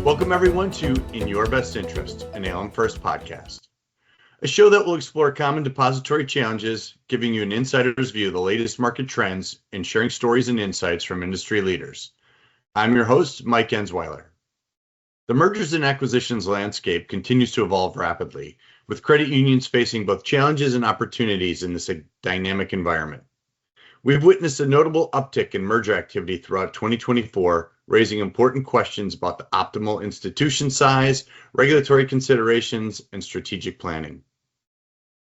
Welcome everyone to In Your Best Interest, an ALM First podcast, a show that will explore common depository challenges, giving you an insider's view of the latest market trends and sharing stories and insights from industry leaders. I'm your host, Mike Ensweiler. The mergers and acquisitions landscape continues to evolve rapidly, with credit unions facing both challenges and opportunities in this dynamic environment. We've witnessed a notable uptick in merger activity throughout 2024, raising important questions about the optimal institution size, regulatory considerations, and strategic planning.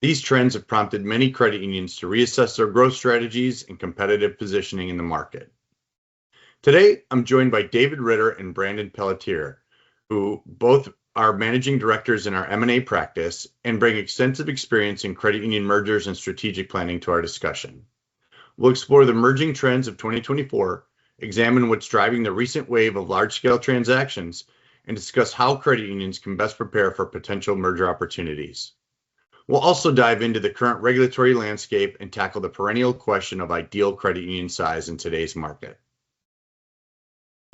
These trends have prompted many credit unions to reassess their growth strategies and competitive positioning in the market. Today, I'm joined by David Ritter and Brandon Pelletier, who both are managing directors in our M&A practice and bring extensive experience in credit union mergers and strategic planning to our discussion. We'll explore the merging trends of 2024, examine what's driving the recent wave of large-scale transactions, and discuss how credit unions can best prepare for potential merger opportunities. We'll also dive into the current regulatory landscape and tackle the perennial question of ideal credit union size in today's market.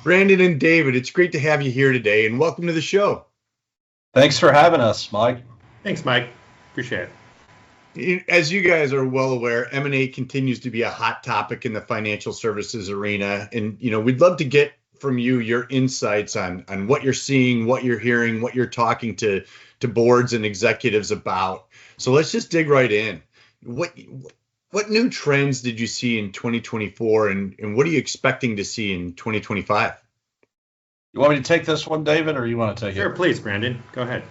Brandon and David, it's great to have you here today, and welcome to the show. Thanks for having us, Mike. Thanks, Mike. Appreciate it. As you guys are well aware, M&A continues to be a hot topic in the financial services arena. And, we'd love to get from you your insights on what you're seeing, what you're hearing, what you're talking to boards and executives about. So let's just dig right in. What new trends did you see in 2024 and what are you expecting to see in 2025? You want me to take this one, David, or you want to take it? Sure, please, Brandon. Go ahead.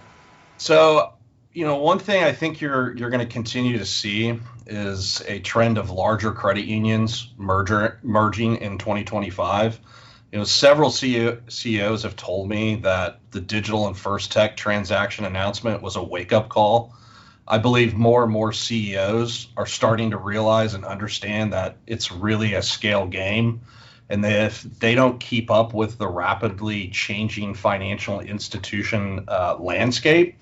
So, one thing I think you're going to continue to see is a trend of larger credit unions merging in 2025. Several CEOs have told me that the digital and First Tech transaction announcement was a wake-up call. I believe more and more CEOs are starting to realize and understand that it's really a scale game, and that if they don't keep up with the rapidly changing financial institution landscape,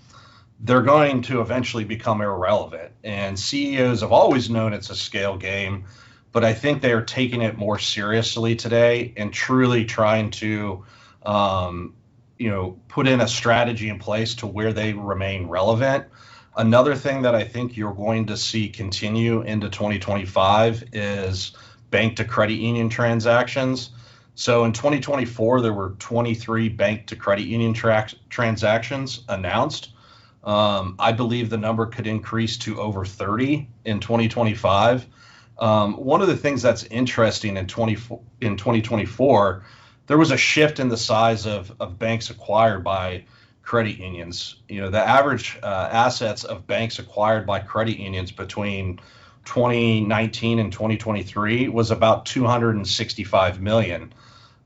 they're going to eventually become irrelevant. And CEOs have always known it's a scale game, but I think they are taking it more seriously today and truly trying to, put in a strategy in place to where they remain relevant. Another thing that I think you're going to see continue into 2025 is bank to credit union transactions. So in 2024, there were 23 bank to credit union transactions announced. I believe the number could increase to over 30 in 2025. One of the things that's interesting in 2024, there was a shift in the size of banks acquired by credit unions. The average assets of banks acquired by credit unions between 2019 and 2023 was about 265 million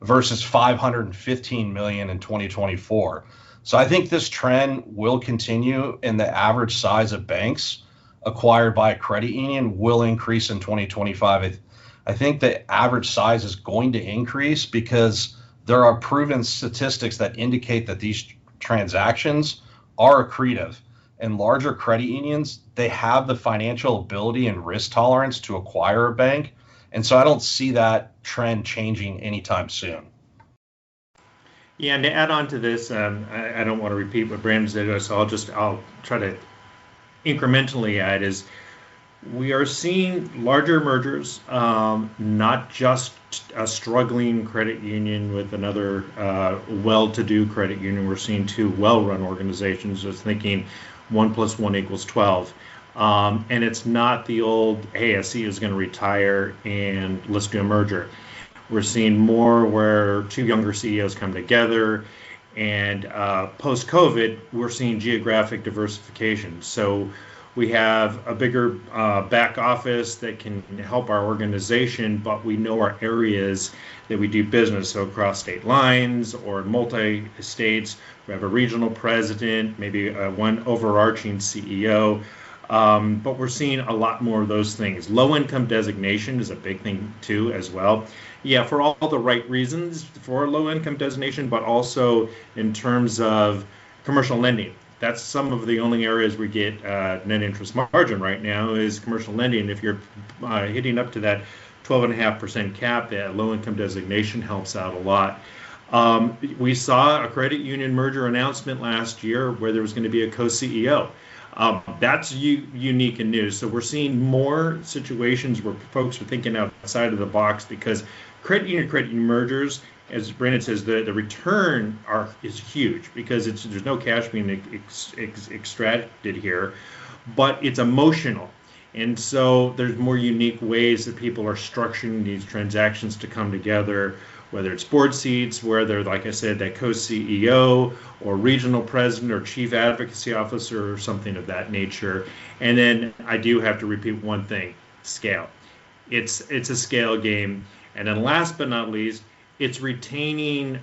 versus 515 million in 2024. So I think this trend will continue, and the average size of banks acquired by a credit union will increase in 2025. I think the average size is going to increase because there are proven statistics that indicate that these transactions are accretive, and larger credit unions, they have the financial ability and risk tolerance to acquire a bank. And so I don't see that trend changing anytime soon. Yeah, and to add on to this, I don't want to repeat what Brandon said, so I'll try to incrementally add is we are seeing larger mergers, not just a struggling credit union with another well-to-do credit union. We're seeing two well-run organizations just thinking 1 + 1 = 12. And it's not the old, hey, a CEO is going to retire and let's do a merger. We're seeing more where two younger CEOs come together, and post-COVID, we're seeing geographic diversification. So we have a bigger back office that can help our organization, but we know our areas that we do business. So across state lines or multi-states, we have a regional president, maybe one overarching CEO. But we're seeing a lot more of those things. Low income designation is a big thing too as well. Yeah, for all the right reasons for low income designation, but also in terms of commercial lending. That's some of the only areas we get net interest margin right now is commercial lending. If you're hitting up to that 12.5% cap, that low income designation helps out a lot. We saw a credit union merger announcement last year where there was going to be a co-CEO. That's unique and new. So we're seeing more situations where folks are thinking outside of the box because credit union mergers, as Brandon says, the return is huge because there's no cash being extracted here, but it's emotional. And so there's more unique ways that people are structuring these transactions to come together, whether it's board seats, whether, like I said, that co-CEO or regional president or chief advocacy officer or something of that nature. And then I do have to repeat one thing: scale. It's a scale game. And then last but not least, it's retaining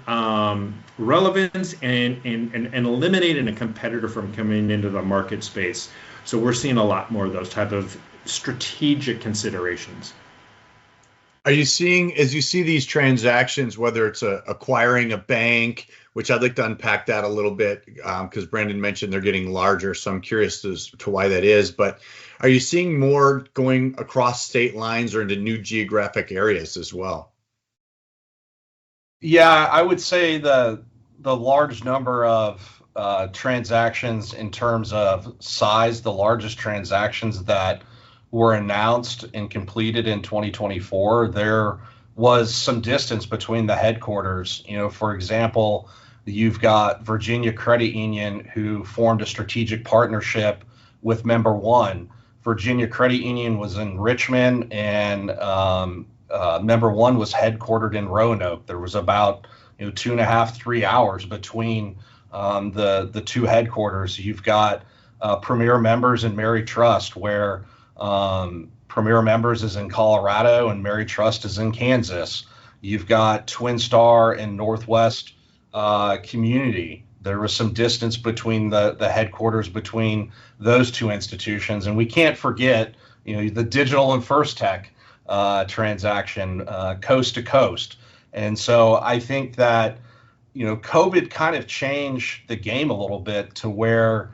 relevance and eliminating a competitor from coming into the market space. So we're seeing a lot more of those type of strategic considerations. Are you seeing, as you see these transactions, whether it's acquiring a bank, which I'd like to unpack that a little bit because Brandon mentioned they're getting larger, so I'm curious as to why that is. But are you seeing more going across state lines or into new geographic areas as well? Yeah, I would say the large number of transactions in terms of size, the largest transactions that were announced and completed in 2024, there was some distance between the headquarters. For example, you've got Virginia Credit Union, who formed a strategic partnership with Member One. Virginia Credit Union was in Richmond, and Member One was headquartered in Roanoke. There was about 2.5, 3 hours between the two headquarters. You've got Premier Members and Mary Trust, where Premier Members is in Colorado and Mary Trust is in Kansas. You've got Twin Star and Northwest Community. There was some distance between the headquarters between those two institutions. And we can't forget, the Digital and First Tech transaction coast to coast. And so I think that, COVID kind of changed the game a little bit to where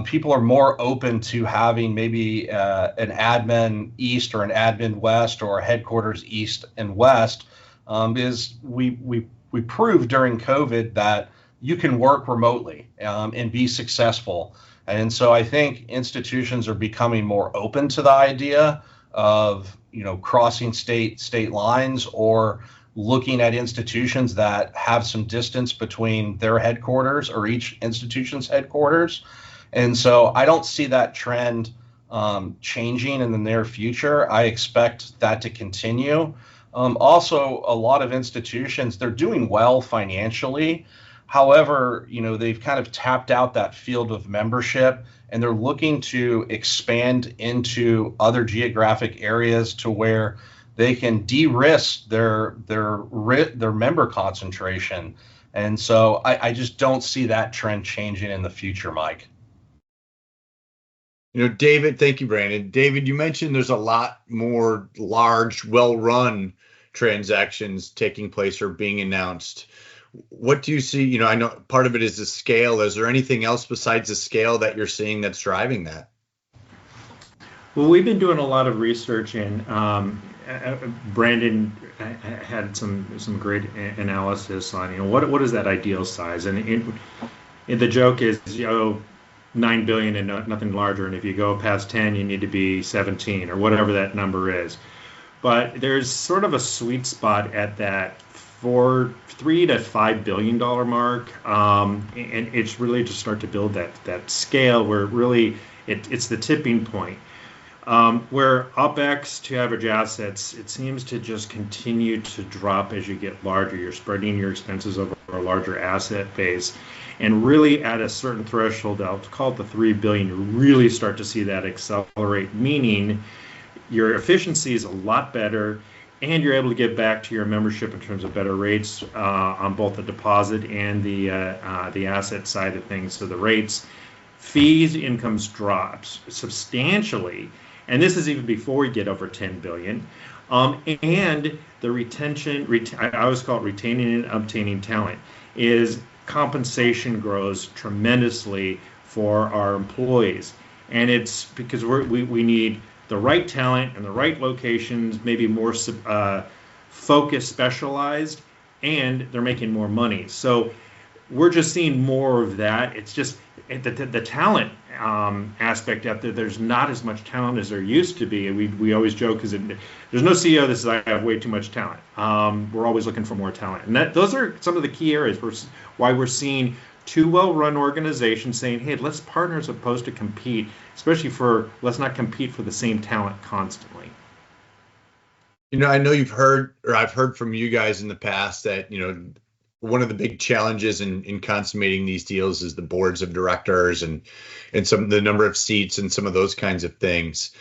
people are more open to having maybe an admin east or an admin west or a headquarters east and west. Is we proved during COVID that you can work remotely and be successful. And so I think institutions are becoming more open to the idea of crossing state lines or looking at institutions that have some distance between their headquarters or each institution's headquarters. And so I don't see that trend changing in the near future. I expect that to continue. Also, a lot of institutions, they're doing well financially. However, they've kind of tapped out that field of membership, and they're looking to expand into other geographic areas to where they can de-risk their member concentration. And so I just don't see that trend changing in the future, Mike. David, thank you, Brandon. David, you mentioned there's a lot more large, well-run transactions taking place or being announced. What do you see? I know part of it is the scale. Is there anything else besides the scale that you're seeing that's driving that? Well, we've been doing a lot of research, and Brandon had some great analysis on what is that ideal size, and the joke is 9 billion and nothing larger, and if you go past 10, you need to be 17 or whatever that number is. But there's sort of a sweet spot at that $3 to $5 billion mark, and it's really to start to build that scale where really it's the tipping point. Where OPEX to average assets, it seems to just continue to drop as you get larger. You're spreading your expenses over a larger asset base. And really at a certain threshold, I'll call it the 3 billion, you really start to see that accelerate, meaning your efficiency is a lot better and you're able to get back to your membership in terms of better rates on both the deposit and the asset side of things. So the rates, fees, incomes drops substantially. And this is even before we get over 10 billion. And the retention, I always call it retaining and obtaining talent, is compensation grows tremendously for our employees. And it's because we need the right talent and the right locations, maybe more focused, specialized, and they're making more money. So we're just seeing more of that. It's just the talent aspect out there. There's not as much talent as there used to be. And we always joke because there's no CEO that says I have way too much talent. We're always looking for more talent, and those are some of the key areas why we're seeing two well-run organizations saying, "Hey, let's partner as opposed to compete." Especially let's not compete for the same talent constantly. I know you've heard, or I've heard from you guys in the past that, one of the big challenges in consummating these deals is the boards of directors and the number of seats and some of those kinds of things.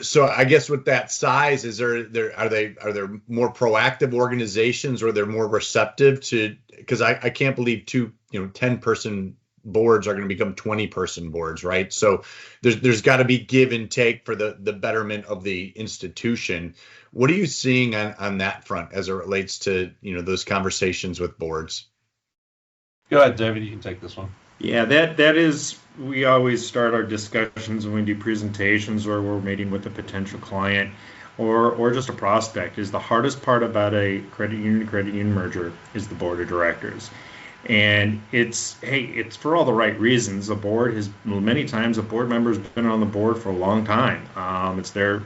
So I guess with that size, are there more proactive organizations, or they're more receptive to, because I can't believe 10-person boards are going to become 20-person boards, right? So there's got to be give and take for the betterment of the institution. What are you seeing on that front as it relates to those conversations with boards? Go ahead, David. You can take this one. Yeah, that is, we always start our discussions when we do presentations or we're meeting with a potential client or just a prospect, is the hardest part about a credit union merger is the board of directors. And it's for all the right reasons. The board has, many times, a board member's been on the board for a long time. It's their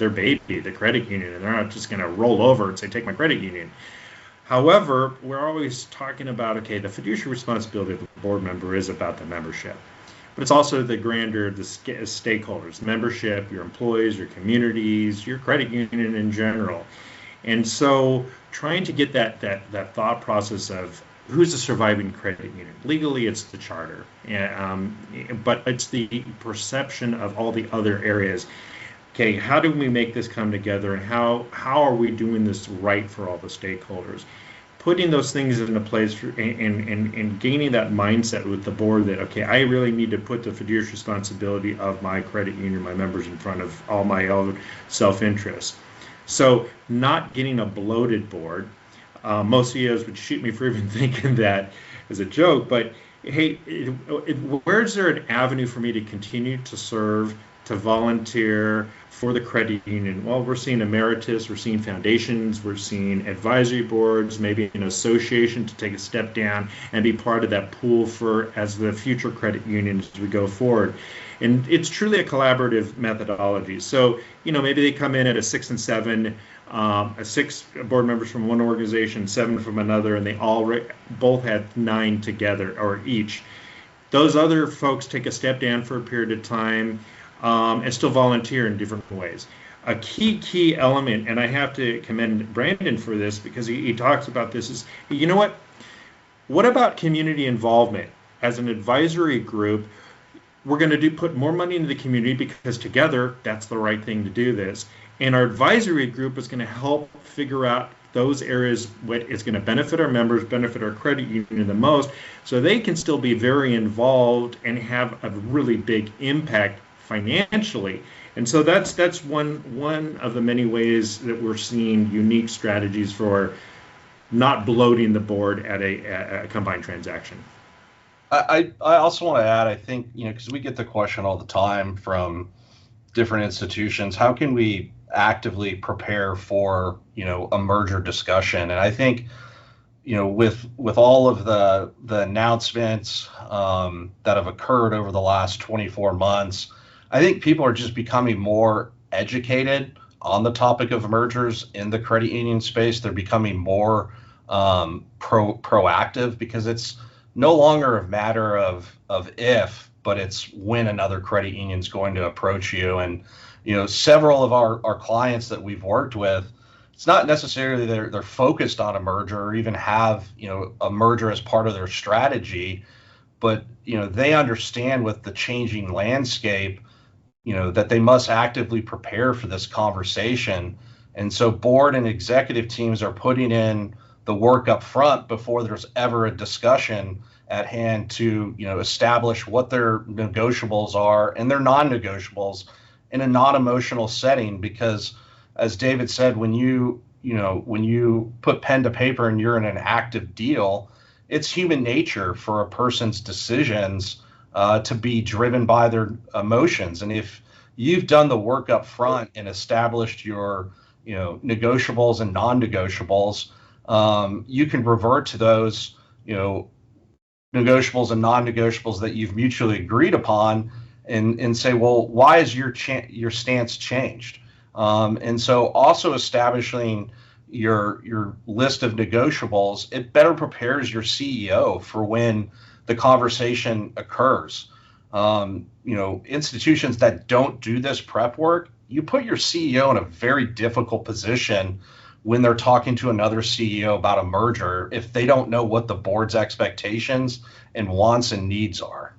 baby, the credit union, and they're not just going to roll over and say, take my credit union. However, we're always talking about, okay, the fiduciary responsibility of the board member is about the membership, but it's also the stakeholders, membership, your employees, your communities, your credit union in general. And so trying to get that thought process of who's the surviving credit union. Legally, it's the charter, but it's the perception of all the other areas. Okay, how do we make this come together, and how are we doing this right for all the stakeholders? Putting those things into place and gaining that mindset with the board that, okay, I really need to put the fiduciary responsibility of my credit union, my members, in front of all my own self-interest. So not getting a bloated board. Most CEOs would shoot me for even thinking that as a joke, but hey, where's there an avenue for me to continue to serve, to volunteer for the credit union? Well, we're seeing emeritus, we're seeing foundations, we're seeing advisory boards, maybe an association to take a step down and be part of that pool as the future credit union as we go forward. And it's truly a collaborative methodology. So, maybe they come in at a 6 and 7, 6 board members from one organization, 7 from another, and they both had 9 together or each. Those other folks take a step down for a period of time and still volunteer in different ways. A key element, and I have to commend Brandon for this because he talks about this, is, what about community involvement? As an advisory group, we're going to put more money into the community because together that's the right thing to do this. And our advisory group is going to help figure out those areas, what is going to benefit our members, benefit our credit union the most, so they can still be very involved and have a really big impact financially. And so that's one of the many ways that we're seeing unique strategies for not bloating the board at a combined transaction. I also want to add, I think, because we get the question all the time from different institutions, how can we actively prepare for, a merger discussion? And I think, with all of the announcements that have occurred over the last 24 months, I think people are just becoming more educated on the topic of mergers in the credit union space. They're becoming more proactive, because it's no longer a matter of if, but it's when another credit union is going to approach you. And several of our clients that we've worked with, it's not necessarily they're focused on a merger or even have a merger as part of their strategy, but they understand with the changing landscape that they must actively prepare for this conversation. And so board and executive teams are putting in the work up front before there's ever a discussion at hand to establish what their negotiables are and their non-negotiables in a non-emotional setting. Because as David said, when you put pen to paper and you're in an active deal, it's human nature for a person's decisions to be driven by their emotions. And if you've done the work up front and established your negotiables and non-negotiables, you can revert to those, negotiables and non-negotiables that you've mutually agreed upon, and say, well, why has your stance changed? And so also establishing your list of negotiables, it better prepares your CEO for when the conversation occurs. Institutions that don't do this prep work, you put your CEO in a very difficult position when they're talking to another CEO about a merger if they don't know what the board's expectations and wants and needs are.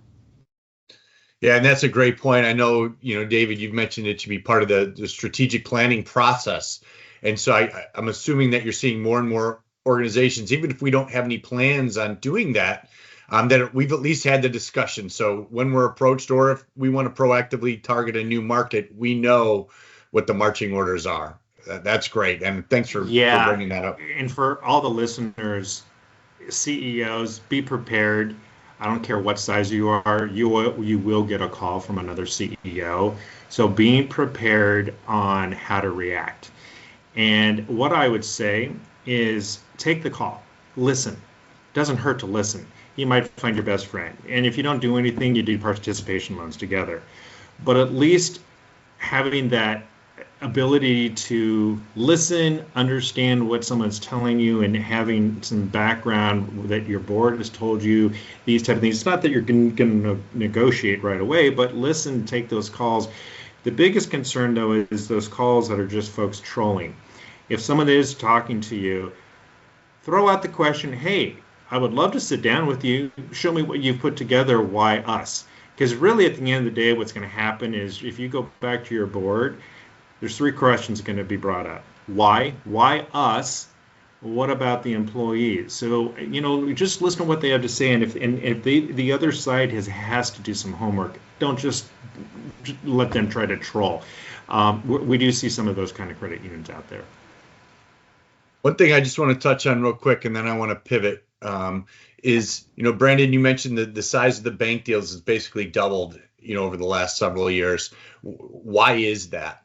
Yeah, and that's a great point. I know, David, you've mentioned it should be part of the strategic planning process. And so I'm assuming that you're seeing more and more organizations, even if we don't have any plans on doing that, that we've at least had the discussion. So when we're approached, or if we want to proactively target a new market, we know what the marching orders are. That's great. And thanks for bringing that up. And for all the listeners, CEOs, be prepared. I don't care what size you are, you will get a call from another CEO. So being prepared on how to react. And what I would say is take the call. Listen. It doesn't hurt to listen. You might find your best friend. And if you don't do anything, you do participation loans together. But at least having that ability to listen, understand what someone's telling you, and having some background that your board has told you, these type of things. It's not that you're going to negotiate right away, but listen, take those calls. The biggest concern, though, is those calls that are just folks trolling. If someone is talking to you, throw out the question, hey, I would love to sit down with you. Show me what you've put together. Why us? Because really, at the end of the day, what's going to happen is if you go back to your board, there's three questions going to be brought up. Why? Why us? What about the employees? So, just listen to what they have to say. And if the other side has to do some homework, don't just let them try to troll. We do see some of those kind of credit unions out there. One thing I just want to touch on real quick, and then I want to pivot, is, Brandon, you mentioned that the size of the bank deals has basically doubled, over the last several years. Why is that?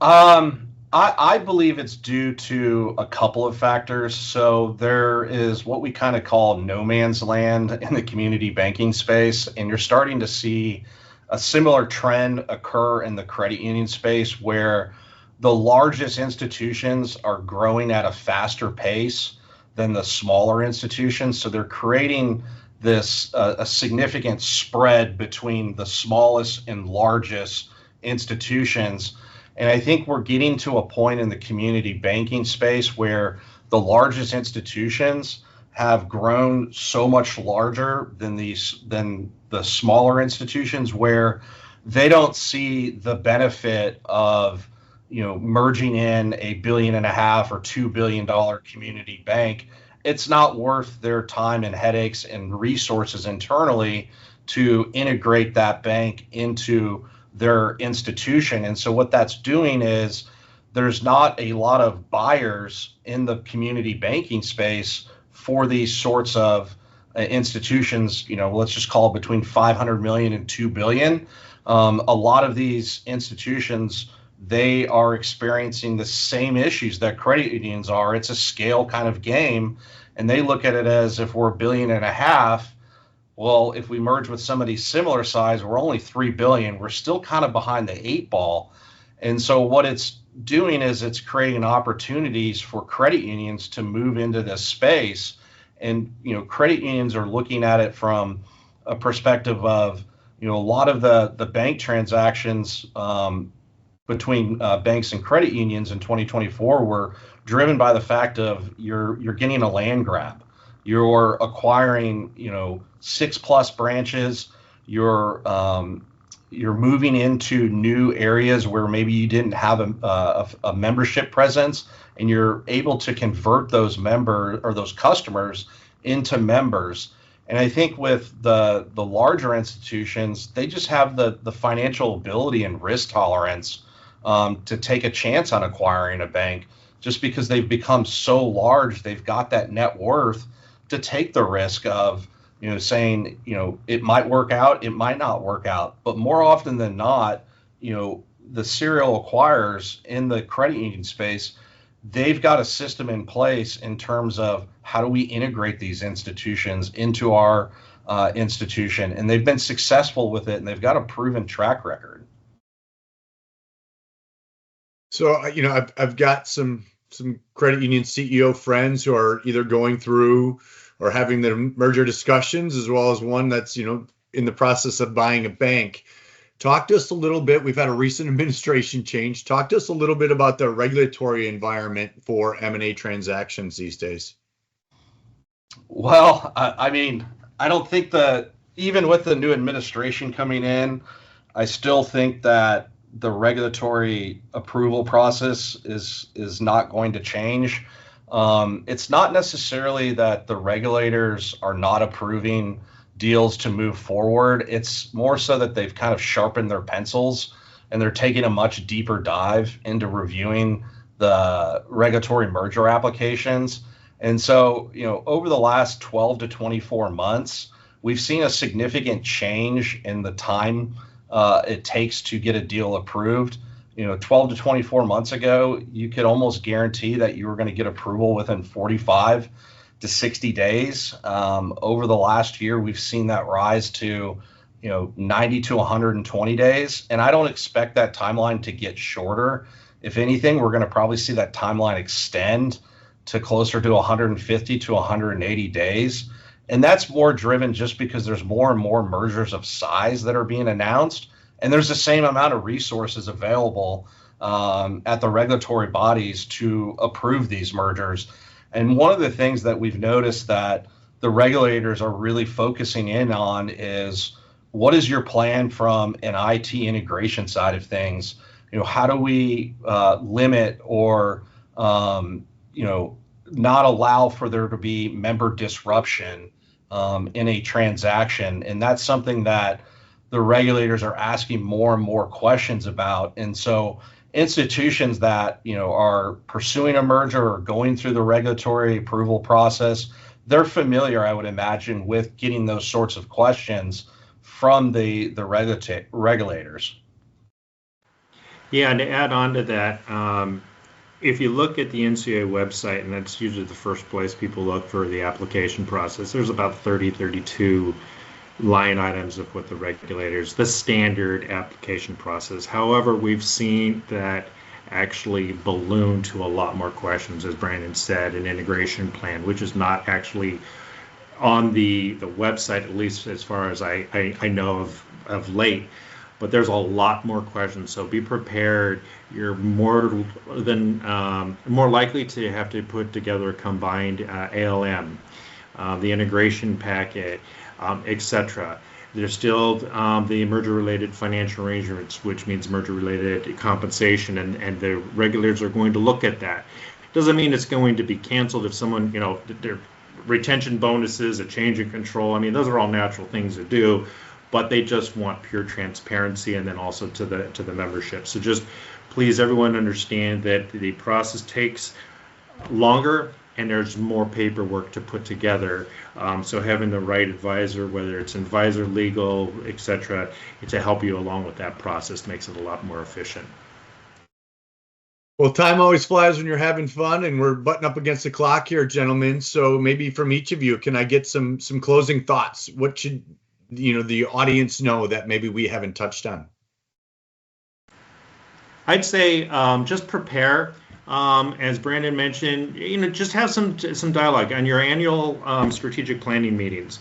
I believe it's due to a couple of factors. So there is what we kind of call no man's land in the community banking space, and you're starting to see a similar trend occur in the credit union space where the largest institutions are growing at a faster pace than the smaller institutions. So they're creating this a significant spread between the smallest and largest institutions. And I think we're getting to a point in the community banking space where the largest institutions have grown so much larger than the smaller institutions, where they don't see the benefit of merging in $1.5 billion or $2 billion community bank. It's not worth their time and headaches and resources internally to integrate that bank into their institution. And so what that's doing is there's not a lot of buyers in the community banking space for these sorts of institutions, let's just call it between 500 million and 2 billion. A lot of these institutions, they are experiencing the same issues that credit unions are. It's a scale kind of game. And they look at it as, if we're $1.5 billion, well, if we merge with somebody similar size, we're only 3 billion. We're still kind of behind the 8 ball. And so what it's doing is it's creating opportunities for credit unions to move into this space. And, credit unions are looking at it from a perspective of, a lot of the bank transactions between banks and credit unions in 2024 were driven by the fact of you're getting a land grab. You're acquiring, 6+ branches. You're moving into new areas where maybe you didn't have a membership presence, and you're able to convert those those customers into members. And I think with the larger institutions, they just have the financial ability and risk tolerance to take a chance on acquiring a bank, just because they've become so large. They've got that net worth to take the risk of, saying, it might work out, it might not work out. But more often than not, the serial acquirers in the credit union space, they've got a system in place in terms of how do we integrate these institutions into our institution, and they've been successful with it, and they've got a proven track record. So, I've got some credit union CEO friends who are either going through or having their merger discussions, as well as one that's, in the process of buying a bank. Talk to us a little bit. We've had a recent administration change. Talk to us a little bit about the regulatory environment for M&A transactions these days. Well, I mean, I don't think that even with the new administration coming in, I still think that the regulatory approval process is not going to change. It's not necessarily that the regulators are not approving deals to move forward. It's more so that they've kind of sharpened their pencils and they're taking a much deeper dive into reviewing the regulatory merger applications. And so, over the last 12 to 24 months, we've seen a significant change in the time it takes to get a deal approved. 12 to 24 months ago, you could almost guarantee that you were going to get approval within 45 to 60 days. Over the last year, we've seen that rise to 90 to 120 days. And I don't expect that timeline to get shorter. If anything, we're going to probably see that timeline extend to closer to 150 to 180 days. And that's more driven just because there's more and more mergers of size that are being announced. And there's the same amount of resources available at the regulatory bodies to approve these mergers. And one of the things that we've noticed that the regulators are really focusing in on is, what is your plan from an IT integration side of things? How do we limit or not allow for there to be member disruption in a transaction? And that's something that the regulators are asking more and more questions about. And so institutions that are pursuing a merger or going through the regulatory approval process, they're familiar, I would imagine, with getting those sorts of questions from the regulators. Yeah, and to add on to that, if you look at the NCUA website, and that's usually the first place people look for the application process, there's about 32 line items of what the regulators, the standard application process. However, we've seen that actually balloon to a lot more questions, as Brandon said, an integration plan, which is not actually on the website, at least as far as I know of late. But there's a lot more questions, so be prepared. You're more likely to have to put together a combined ALM, the integration packet, etc. There's still the merger-related financial arrangements, which means merger-related compensation, and the regulators are going to look at that. Doesn't mean it's going to be canceled if someone, their retention bonuses, a change in control. I mean, those are all natural things to do, but they just want pure transparency, and then also to the membership. So just please, everyone, understand that the process takes longer and there's more paperwork to put together. So having the right advisor, whether it's advisor, legal, etc., to help you along with that process makes it a lot more efficient. Well, time always flies when you're having fun, and we're butting up against the clock here, gentlemen. So maybe from each of you, can I get some closing thoughts? What should the audience know that maybe we haven't touched on? I'd say just prepare. As Brandon mentioned, just have some dialogue on your annual strategic planning meetings.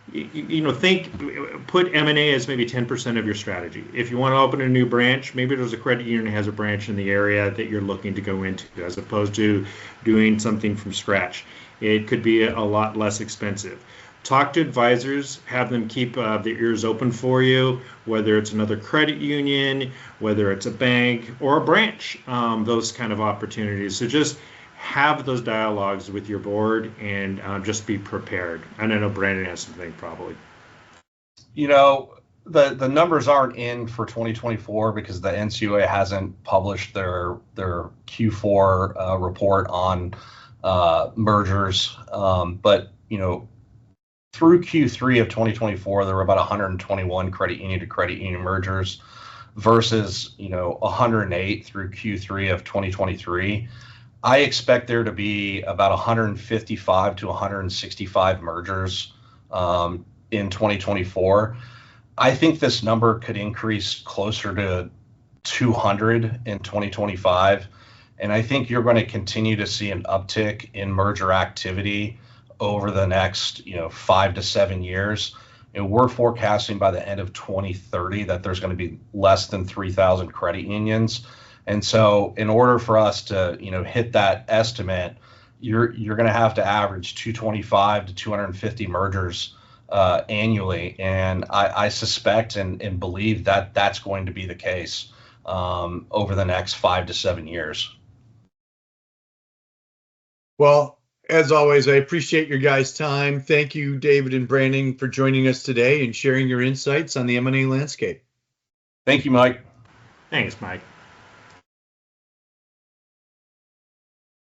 Put M&A as maybe 10% of your strategy. If you want to open a new branch, maybe there's a credit union that has a branch in the area that you're looking to go into, as opposed to doing something from scratch. It could be a lot less expensive. Talk to advisors, have them keep their ears open for you, whether it's another credit union, whether it's a bank or a branch, those kind of opportunities. So just have those dialogues with your board and just be prepared. And I know Brandon has something probably. The numbers aren't in for 2024 because the NCUA hasn't published their Q4 report on mergers. But through Q3 of 2024, there were about 121 credit union to credit union mergers versus 108 through Q3 of 2023. I expect there to be about 155 to 165 mergers in 2024. I think this number could increase closer to 200 in 2025. And I think you're going to continue to see an uptick in merger activity over the next, 5 to 7 years. And we're forecasting by the end of 2030 that there's going to be less than 3,000 credit unions. And so in order for us to, hit that estimate, you're going to have to average 225 to 250 mergers annually. And I suspect and believe that that's going to be the case over the next 5 to 7 years. Well, as always, I appreciate your guys' time. Thank you, David and Brandon, for joining us today and sharing your insights on the M&A landscape. Thank you, Mike. Thanks, Mike.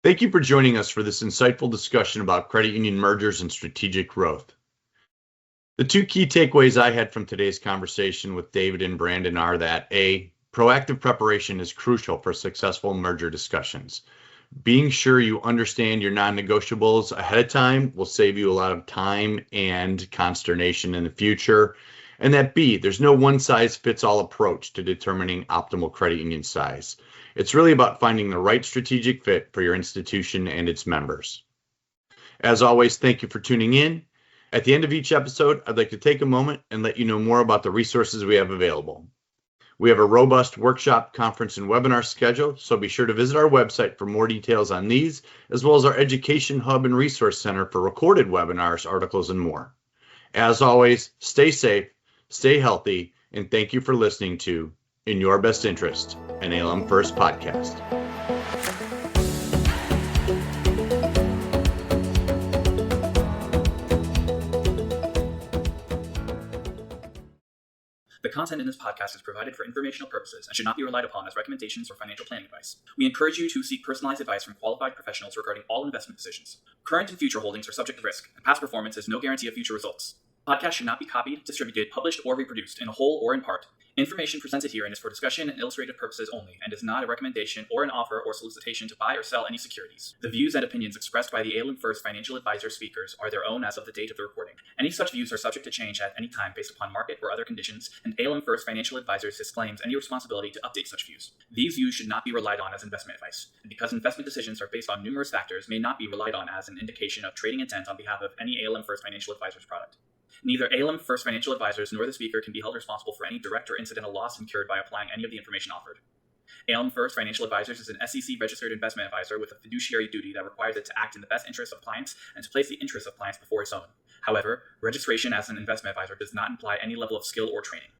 Thank you for joining us for this insightful discussion about credit union mergers and strategic growth. The two key takeaways I had from today's conversation with David and Brandon are that A, proactive preparation is crucial for successful merger discussions. Being sure you understand your non-negotiables ahead of time will save you a lot of time and consternation in the future. And that B, there's no one-size-fits-all approach to determining optimal credit union size. It's really about finding the right strategic fit for your institution and its members. As always, thank you for tuning in. At the end of each episode, I'd like to take a moment and let you know more about the resources we have available. We have a robust workshop, conference, and webinar schedule, so be sure to visit our website for more details on these, as well as our Education Hub and Resource Center for recorded webinars, articles, and more. As always, stay safe, stay healthy, and thank you for listening to In Your Best Interest, an ALM First podcast. The content in this podcast is provided for informational purposes and should not be relied upon as recommendations or financial planning advice. We encourage you to seek personalized advice from qualified professionals regarding all investment decisions. Current and future holdings are subject to risk, and past performance is no guarantee of future results. Podcasts should not be copied, distributed, published, or reproduced in whole or in part. Information presented herein is for discussion and illustrative purposes only and is not a recommendation or an offer or solicitation to buy or sell any securities. The views and opinions expressed by the ALM First Financial Advisor speakers are their own as of the date of the recording. Any such views are subject to change at any time based upon market or other conditions, and ALM First Financial Advisors disclaims any responsibility to update such views. These views should not be relied on as investment advice, and because investment decisions are based on numerous factors, may not be relied on as an indication of trading intent on behalf of any ALM First Financial Advisors product. Neither ALM First Financial Advisors nor the speaker can be held responsible for any direct or incidental loss incurred by applying any of the information offered. ALM First Financial Advisors is an SEC-registered investment advisor with a fiduciary duty that requires it to act in the best interest of clients and to place the interests of clients before its own. However, registration as an investment advisor does not imply any level of skill or training.